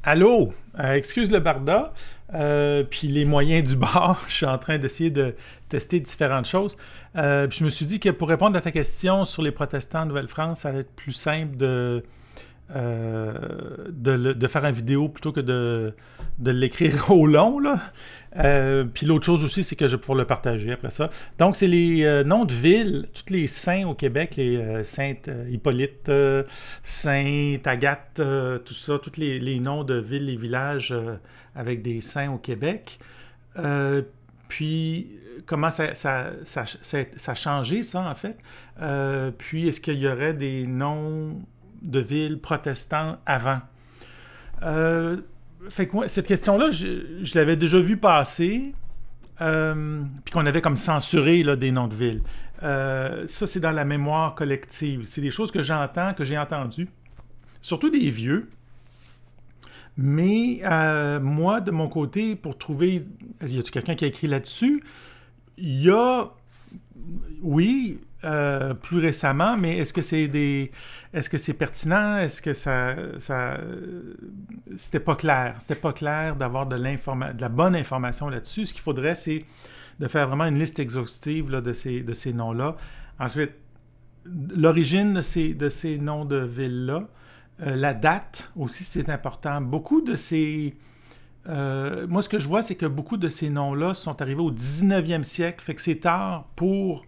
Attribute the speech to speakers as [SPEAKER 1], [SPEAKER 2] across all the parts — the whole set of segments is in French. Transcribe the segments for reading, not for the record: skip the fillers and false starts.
[SPEAKER 1] Allô? Excuse le barda, puis les moyens du bord. Je suis en train d'essayer de tester différentes choses. Puis je me suis dit que pour répondre à ta question sur les protestants en Nouvelle-France, ça allait être plus simple de faire une vidéo plutôt que de l'écrire au long, là. Puis l'autre chose aussi, c'est que je vais pouvoir le partager après ça. Donc, c'est les noms de villes, tous les saints au Québec, les Sainte-Hippolyte, Sainte-Agathe, tout ça, tous les noms de villes et villages avec des saints au Québec. Euh, puis, comment ça a changé, ça, en fait? Puis, est-ce qu'il y aurait des noms de villes protestants avant? Euh, Fait que moi, cette question-là, je l'avais déjà vue passer, puis qu'on avait comme censuré là, des noms de villes. Ça, c'est dans la mémoire collective. C'est des choses que j'entends, que j'ai entendues, surtout des vieux. Mais moi, de mon côté, pour trouver... Y a-t-il quelqu'un qui a écrit là-dessus? Il y a oui, plus récemment, mais est-ce que c'est pertinent? Est-ce que c'était pas clair? C'était pas clair d'avoir de la bonne information là-dessus. Ce qu'il faudrait, c'est de faire vraiment une liste exhaustive là, de ces noms-là. Ensuite, l'origine de ces noms de villes-là. La date aussi, c'est important. Beaucoup de ces... moi, ce que je vois, c'est que beaucoup de ces noms-là sont arrivés au 19e siècle. Fait que c'est tard pour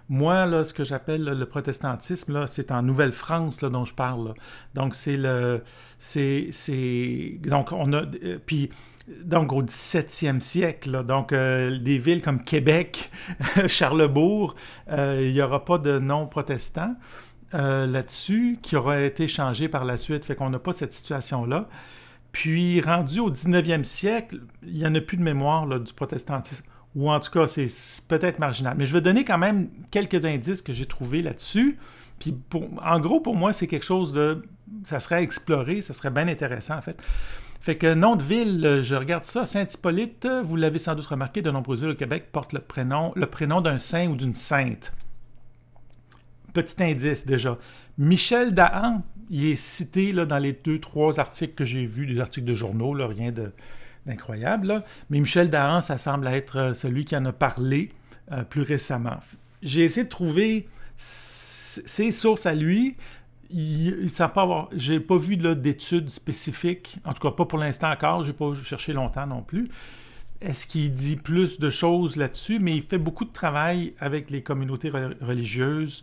[SPEAKER 1] moi, là, ce que j'appelle là, le protestantisme, là, c'est en Nouvelle-France là, dont je parle. Là. Donc, donc, on a... puis, donc, au 17e siècle, là, donc, des villes comme Québec, Charlebourg, il n'y aura pas de nom protestant là-dessus qui aura été changé par la suite. Fait qu'on n'a pas cette situation-là. Puis, rendu au 19e siècle, il n'y en a plus de mémoire là, du protestantisme. Ou en tout cas, c'est peut-être marginal. Mais je vais donner quand même quelques indices que j'ai trouvés là-dessus. Puis, en gros, pour moi, c'est quelque chose de... Ça serait à explorer, ça serait bien intéressant, en fait. Fait que nom de ville, je regarde ça. Saint-Hippolyte, vous l'avez sans doute remarqué, de nombreuses villes au Québec portent le prénom d'un saint ou d'une sainte. Petit indice, déjà. Michel Dahan, il est cité là, dans les 2-3 articles que j'ai vus, des articles de journaux, là, rien d'incroyable. Là. Mais Michel Dahan, ça semble être celui qui en a parlé plus récemment. J'ai essayé de trouver ses sources à lui. J'ai pas vu d'études spécifiques, en tout cas pas pour l'instant encore, j'ai pas cherché longtemps non plus. Est-ce qu'il dit plus de choses là-dessus? Mais il fait beaucoup de travail avec les communautés religieuses.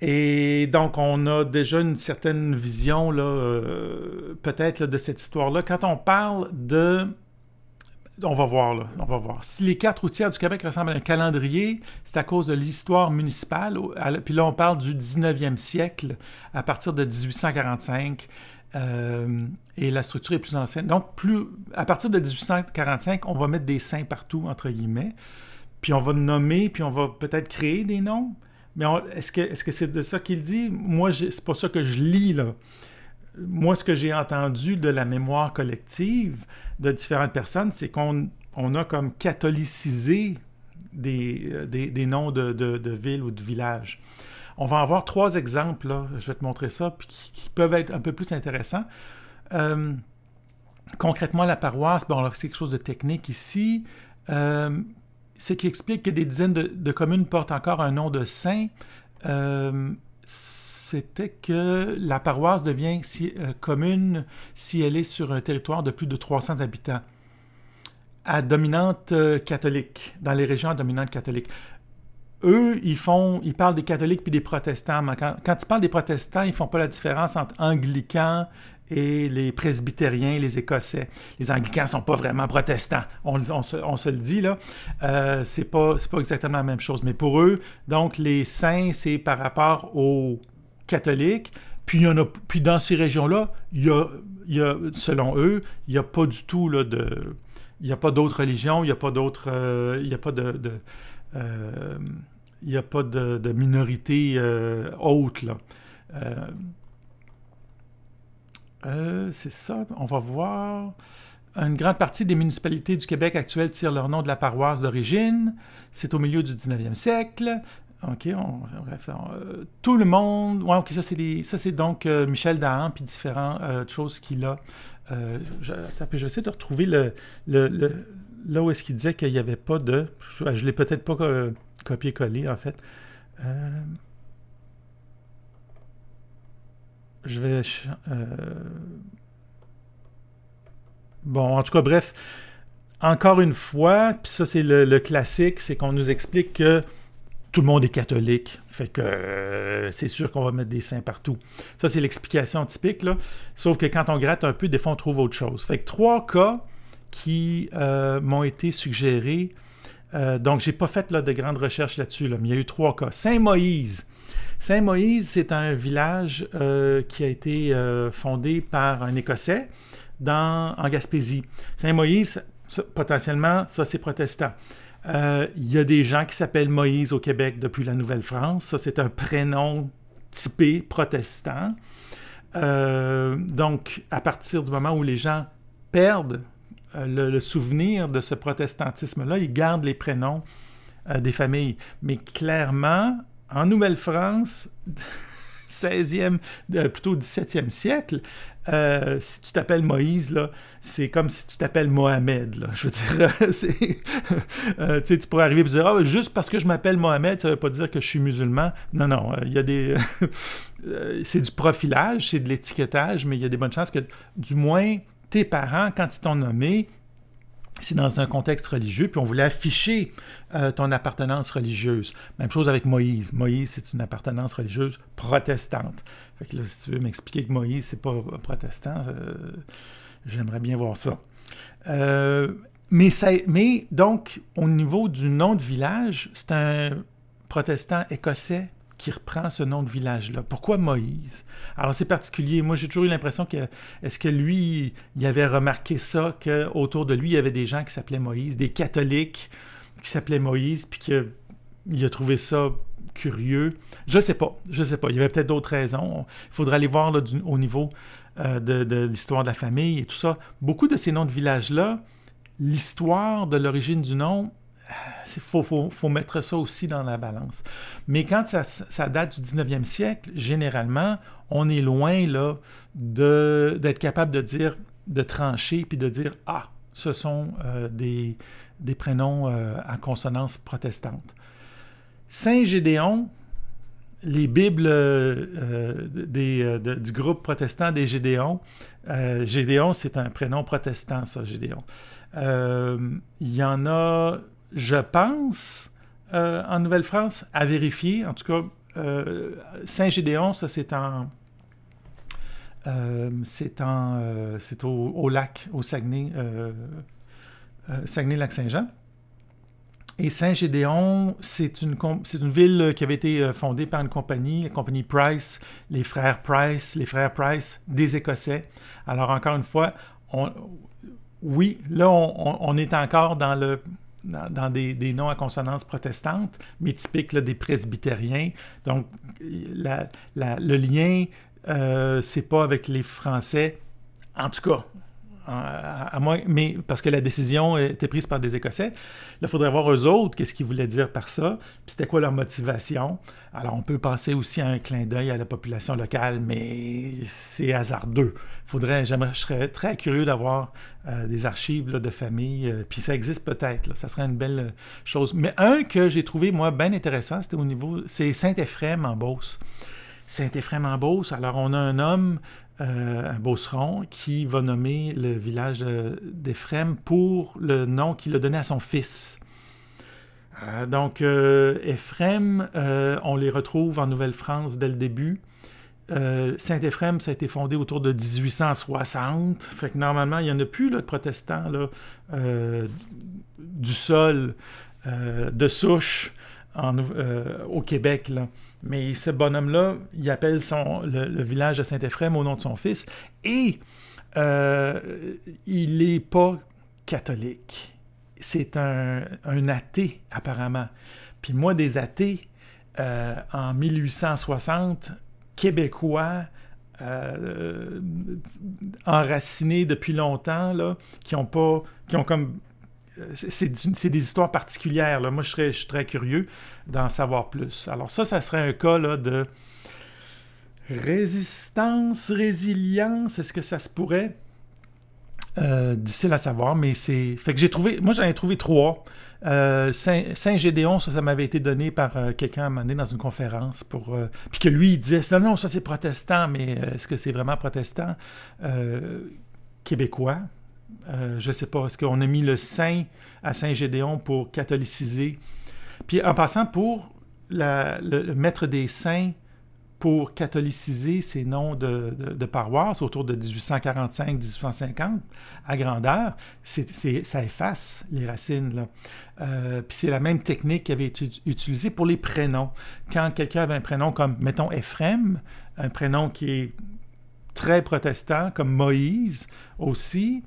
[SPEAKER 1] Et donc, on a déjà une certaine vision, là, peut-être, là, de cette histoire-là. Quand on parle de... On va voir, là, on va voir. Si les 4 du Québec ressemblent à un calendrier, c'est à cause de l'histoire municipale. Puis là, on parle du 19e siècle, à partir de 1845. Et la structure est plus ancienne. Donc, à partir de 1845, on va mettre des saints partout, entre guillemets. Puis on va nommer, puis on va peut-être créer des noms. Mais est-ce que c'est de ça qu'il dit? Moi, c'est pas ça que je lis, là. Moi, ce que j'ai entendu de la mémoire collective de différentes personnes, c'est qu'on a comme catholicisé des noms de villes ou de villages. On va avoir 3 exemples, là. Je vais te montrer ça, puis qui peuvent être un peu plus intéressants. Concrètement, la paroisse, bon, alors c'est quelque chose de technique ici. Ce qui explique que des dizaines de communes portent encore un nom de saint, c'était que la paroisse devient commune si elle est sur un territoire de plus de 300 habitants, à dominante catholique, dans les régions à dominante catholique. Eux, ils parlent des catholiques puis des protestants. Mais quand ils parlent des protestants, ils ne font pas la différence entre anglicans et les presbytériens, les Écossais. Les anglicans ne sont pas vraiment protestants. On se le dit, là. C'est pas exactement la même chose. Mais pour eux, donc, les saints, c'est par rapport aux catholiques. Puis, puis dans ces régions-là, selon eux, il n'y a pas du tout là, il n'y a pas d'autres religions, il n'y a pas d'autres... il n'y a pas il n'y a pas de minorité haute, là. C'est ça, on va voir. Une grande partie des municipalités du Québec actuelles tirent leur nom de la paroisse d'origine. C'est au milieu du 19e siècle. OK, bref, tout le monde... Ouais, OK, ça c'est donc Michel Dahan, puis différentes choses qu'il a. Attends, puis je vais essayer de retrouver là où est-ce qu'il disait qu'il n'y avait pas de... Je ne l'ai peut-être pas copié-collé, en fait. Je vais... Bon, en tout cas, bref, encore une fois, puis ça c'est le classique, c'est qu'on nous explique que tout le monde est catholique, fait que c'est sûr qu'on va mettre des saints partout. Ça, c'est l'explication typique, là. Sauf que quand on gratte un peu, des fois, on trouve autre chose. Fait que 3 cas qui m'ont été suggérés. Donc, j'ai pas fait là, de grandes recherches là-dessus, là, mais il y a eu 3 cas. Saint-Moïse. Saint-Moïse, c'est un village qui a été fondé par un Écossais en Gaspésie. Saint-Moïse, potentiellement, ça, c'est protestant. Il y a des gens qui s'appellent Moïse au Québec depuis la Nouvelle-France. Ça, c'est un prénom typé protestant. Donc, à partir du moment où les gens perdent le souvenir de ce protestantisme-là, ils gardent les prénoms des familles. Mais clairement, en Nouvelle-France, 16e, plutôt 17e siècle, si tu t'appelles Moïse, là, c'est comme si tu t'appelles Mohamed. Là. Je veux dire, tu pourrais arriver et dire juste parce que je m'appelle Mohamed, ça ne veut pas dire que je suis musulman. Non, non, il y a des... c'est du profilage, c'est de l'étiquetage, mais il y a des bonnes chances que, du moins, tes parents, quand ils t'ont nommé, c'est dans un contexte religieux, puis on voulait afficher ton appartenance religieuse. Même chose avec Moïse. Moïse, c'est une appartenance religieuse protestante. Fait que là, si tu veux m'expliquer que Moïse, c'est pas protestant, j'aimerais bien voir ça. Mais donc, au niveau du nom de village, c'est un protestant écossais qui reprend ce nom de village-là. Pourquoi Moïse? Alors, c'est particulier. Moi, j'ai toujours eu l'impression que, est-ce que lui, il avait remarqué ça, qu'autour de lui, il y avait des gens qui s'appelaient Moïse, des catholiques qui s'appelaient Moïse, puis qu'il a trouvé ça curieux. Je sais pas. Il y avait peut-être d'autres raisons. Il faudrait aller voir là, au niveau de l'histoire de la famille et tout ça. Beaucoup de ces noms de villages-là, l'histoire de l'origine du nom, il faut mettre ça aussi dans la balance. Mais quand ça date du 19e siècle, généralement, on est loin là, d'être capable de trancher puis de dire « Ah, ce sont des prénoms à consonance protestante. » Saint-Gédéon, les Bibles du groupe protestant des Gédéons, Gédéon, c'est un prénom protestant, ça, Gédéon. Il y en a... Je pense, en Nouvelle-France, à vérifier. En tout cas, Saint-Gédéon, ça c'est au lac, au Saguenay, Saguenay-Lac-Saint-Jean. Et Saint-Gédéon, c'est une ville qui avait été fondée par une compagnie, la compagnie Price, les frères Price, des Écossais. Alors encore une fois, oui, là on est encore dans des noms à consonance protestante, mais typiques là, des presbytériens. Donc, le lien, c'est pas avec les Français, en tout cas, à moins, mais parce que la décision était prise par des Écossais. Là, il faudrait voir eux autres, qu'est-ce qu'ils voulaient dire par ça, puis c'était quoi leur motivation. Alors, on peut penser aussi à un clin d'œil à la population locale, mais c'est hasardeux. Je serais très curieux d'avoir des archives là, de famille, puis ça existe peut-être, là, ça serait une belle chose. Mais un que j'ai trouvé, moi, bien intéressant, c'est Saint-Éphrem en Beauce. Saint-Éphrem en Beauce, alors on a un homme, un beauceron, qui va nommer le village d'Éphrem pour le nom qu'il a donné à son fils. Donc, Éphrem, on les retrouve en Nouvelle-France dès le début. Saint-Éphrem, ça a été fondé autour de 1860. Fait que normalement, il n'y en a plus là, de protestants là, du sol, de souche au Québec, là. Mais ce bonhomme-là, il appelle le village de Saint-Éphrem au nom de son fils. Et il n'est pas catholique. C'est un athée, apparemment. Puis moi, des athées, en 1860, québécois, enracinés depuis longtemps, là, qui ont comme c'est des histoires particulières. Là. Moi, je suis très curieux d'en savoir plus. Alors ça serait un cas là, de résistance, résilience. Est-ce que ça se pourrait? Difficile à savoir, mais c'est... Fait que moi, j'en ai trouvé 3. Saint-Gédéon, ça m'avait été donné par quelqu'un à un moment donné dans une conférence puis que lui, il disait, non, ça c'est protestant, mais est-ce que c'est vraiment protestant? Québécois. Je ne sais pas, est-ce qu'on a mis le Saint à Saint-Gédéon pour catholiciser? Puis en passant, pour le maître des saints, pour catholiciser ces noms de paroisses autour de 1845-1850, à grandeur, ça efface les racines. Là. Puis c'est la même technique qui avait été utilisée pour les prénoms. Quand quelqu'un avait un prénom comme, mettons, Éphrem, un prénom qui est très protestant, comme Moïse aussi,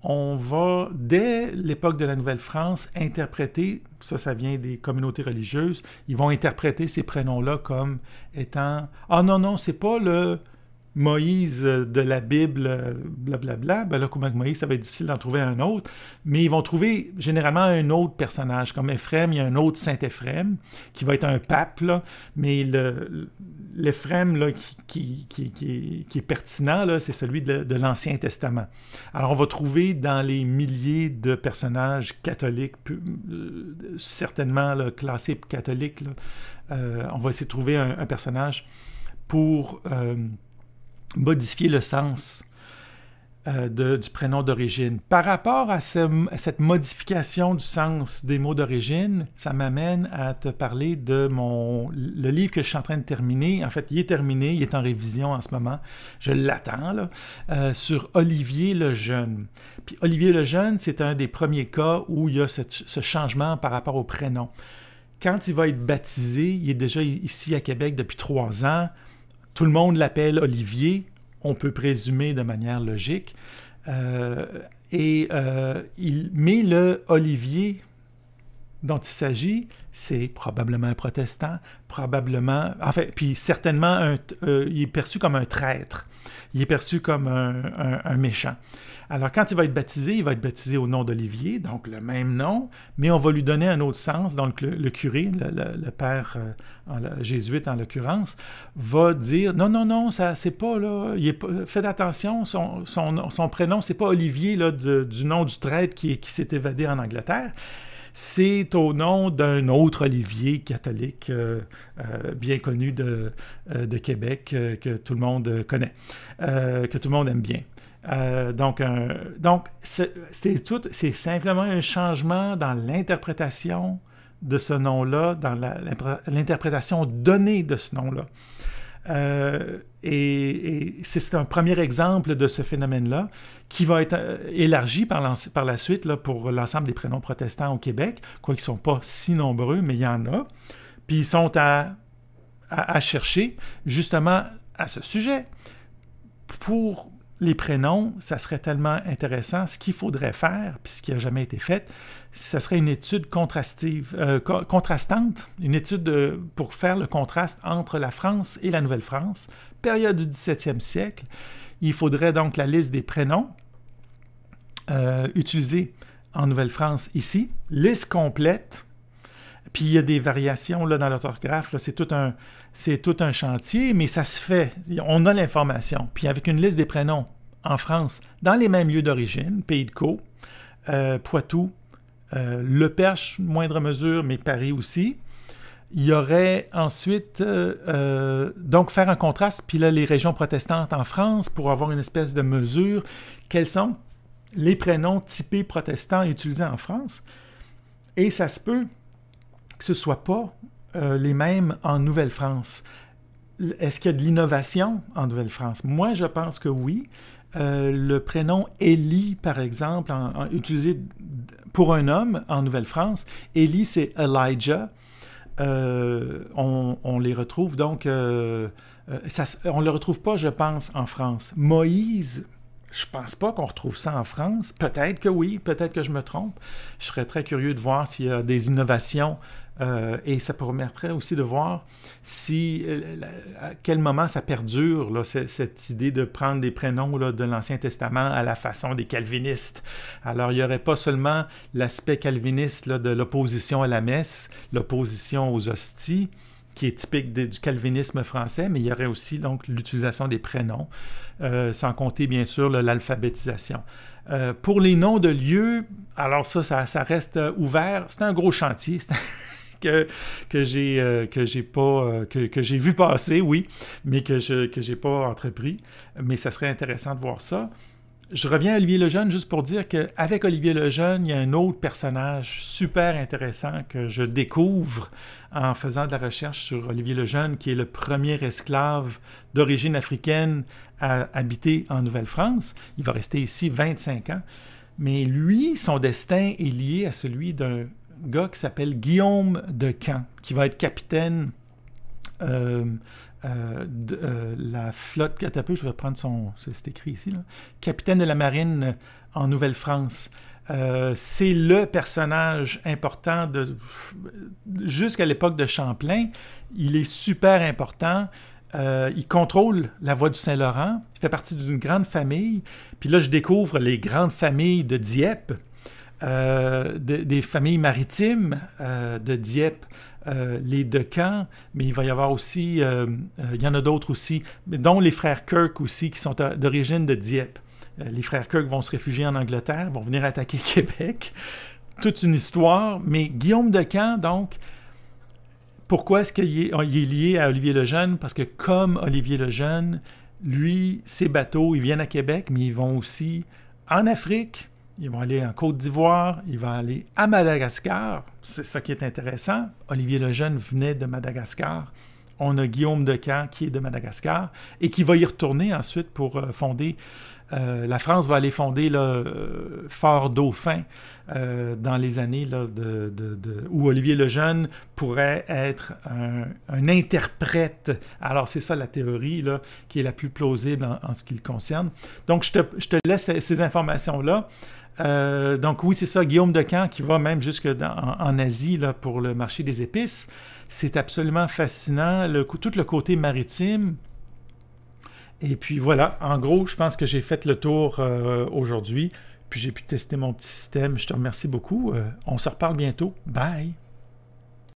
[SPEAKER 1] on va, dès l'époque de la Nouvelle-France, interpréter, ça vient des communautés religieuses, ils vont interpréter ces prénoms-là comme étant « Ah non, c'est pas le Moïse de la Bible, blablabla. » Ben là, comme avec Moïse, ça va être difficile d'en trouver un autre, mais ils vont trouver généralement un autre personnage. Comme Éphrem, il y a un autre Saint-Éphrem, qui va être un pape, là, mais l'Éphrem là, qui est pertinent, là, c'est celui de l'Ancien Testament. Alors, on va trouver dans les milliers de personnages catholiques, certainement là, classés catholiques, là, on va essayer de trouver un personnage pour modifier le sens du prénom d'origine. Par rapport à cette modification du sens des mots d'origine, ça m'amène à te parler de le livre que je suis en train de terminer. En fait, il est terminé, il est en révision en ce moment. Je l'attends, là, sur Olivier le Jeune. Puis Olivier le Jeune, c'est un des premiers cas où il y a ce changement par rapport au prénom. Quand il va être baptisé, il est déjà ici à Québec depuis 3 ans. Tout le monde l'appelle Olivier, on peut présumer de manière logique. Mais le Olivier dont il s'agit, c'est probablement un protestant, puis certainement, il est perçu comme un traître. Il est perçu comme un méchant. Alors, quand il va être baptisé au nom d'Olivier, donc le même nom, mais on va lui donner un autre sens. Donc, le curé, le père jésuite en l'occurrence, va dire « Non, ça, c'est pas, là, faites attention, son prénom, c'est pas Olivier, là, du nom du traître qui s'est évadé en Angleterre. C'est au nom d'un autre Olivier catholique bien connu de Québec que tout le monde connaît, que tout le monde aime bien. » Donc c'est simplement un changement dans l'interprétation de ce nom-là, dans l'interprétation donnée de ce nom-là. Et c'est un premier exemple de ce phénomène-là qui va être élargi par la suite là, pour l'ensemble des prénoms protestants au Québec, quoiqu'ils ne sont pas si nombreux, mais il y en a. Puis ils sont à chercher justement à ce sujet. Pour les prénoms, ça serait tellement intéressant. Ce qu'il faudrait faire, puis ce qui n'a jamais été fait, ça serait une étude contrastante, une étude pour faire le contraste entre la France et la Nouvelle-France, période du 17e siècle. Il faudrait donc la liste des prénoms utilisés en Nouvelle-France ici, liste complète, puis il y a des variations là, dans l'orthographe, c'est tout un chantier, mais ça se fait. On a l'information. Puis avec une liste des prénoms en France, dans les mêmes lieux d'origine, Pays de Caux, Poitou, Le Perche, moindre mesure, mais Paris aussi, il y aurait ensuite, donc faire un contraste, puis là, les régions protestantes en France, pour avoir une espèce de mesure, quels sont les prénoms typés protestants utilisés en France. Et ça se peut que ce ne soit pas les mêmes en Nouvelle-France. Est-ce qu'il y a de l'innovation en Nouvelle-France? Moi, je pense que oui. Le prénom Élie, par exemple, utilisé pour un homme en Nouvelle-France, Élie, c'est Elijah. On les retrouve donc... on ne le retrouve pas, je pense, en France. Moïse, je pense pas qu'on retrouve ça en France. Peut-être que oui, peut-être que je me trompe. Je serais très curieux de voir s'il y a des innovations Et ça permettrait aussi de voir si, à quel moment ça perdure, là, cette idée de prendre des prénoms là, de l'Ancien Testament à la façon des calvinistes. Alors, il n'y aurait pas seulement l'aspect calviniste là, de l'opposition à la messe, l'opposition aux hosties, qui est typique du calvinisme français, mais il y aurait aussi donc l'utilisation des prénoms, sans compter bien sûr l'alphabétisation. Pour les noms de lieux, alors ça reste ouvert. C'est un gros chantier que j'ai vu passer, oui, mais que j'ai pas entrepris. Mais ça serait intéressant de voir ça. Je reviens à Olivier Lejeune juste pour dire qu'avec Olivier Lejeune, il y a un autre personnage super intéressant que je découvre en faisant de la recherche sur Olivier Lejeune, qui est le premier esclave d'origine africaine à habiter en Nouvelle-France. Il va rester ici 25 ans. Mais lui, son destin est lié à celui d'un gars qui s'appelle Guillaume de Camp, qui va être capitaine de la flotte, je vais prendre c'est écrit ici, là, capitaine de la marine en Nouvelle-France. C'est le personnage important jusqu'à l'époque de Champlain. Il est super important. Il contrôle la voie du Saint-Laurent. Il fait partie d'une grande famille. Puis là, je découvre les grandes familles de Dieppe, des familles maritimes de Dieppe, les Decamps, mais il va y avoir aussi, il y en a d'autres aussi, dont les frères Kirk aussi, qui sont d'origine de Dieppe. Les frères Kirk vont se réfugier en Angleterre, vont venir attaquer Québec. Toute une histoire, mais Guillaume de Camp, donc, pourquoi est-ce qu'il est lié à Olivier Lejeune? Parce que comme Olivier Lejeune, lui, ses bateaux, ils viennent à Québec, mais ils vont aussi en Afrique, ils vont aller en Côte d'Ivoire, ils vont aller à Madagascar. C'est ça qui est intéressant. Olivier Lejeune venait de Madagascar. On a Guillaume de Camp qui est de Madagascar et qui va y retourner ensuite pour fonder... la France va aller fonder Fort Dauphin dans les années là, où Olivier Lejeune pourrait être un interprète. Alors, c'est ça la théorie là, qui est la plus plausible en ce qui le concerne. Donc, je te laisse ces informations-là. Donc, oui, c'est ça, Guillaume de Camp qui va même jusque en Asie là, pour le marché des épices. C'est absolument fascinant, tout le côté maritime. Et puis voilà, en gros, je pense que j'ai fait le tour aujourd'hui. Puis j'ai pu tester mon petit système. Je te remercie beaucoup. On se reparle bientôt. Bye!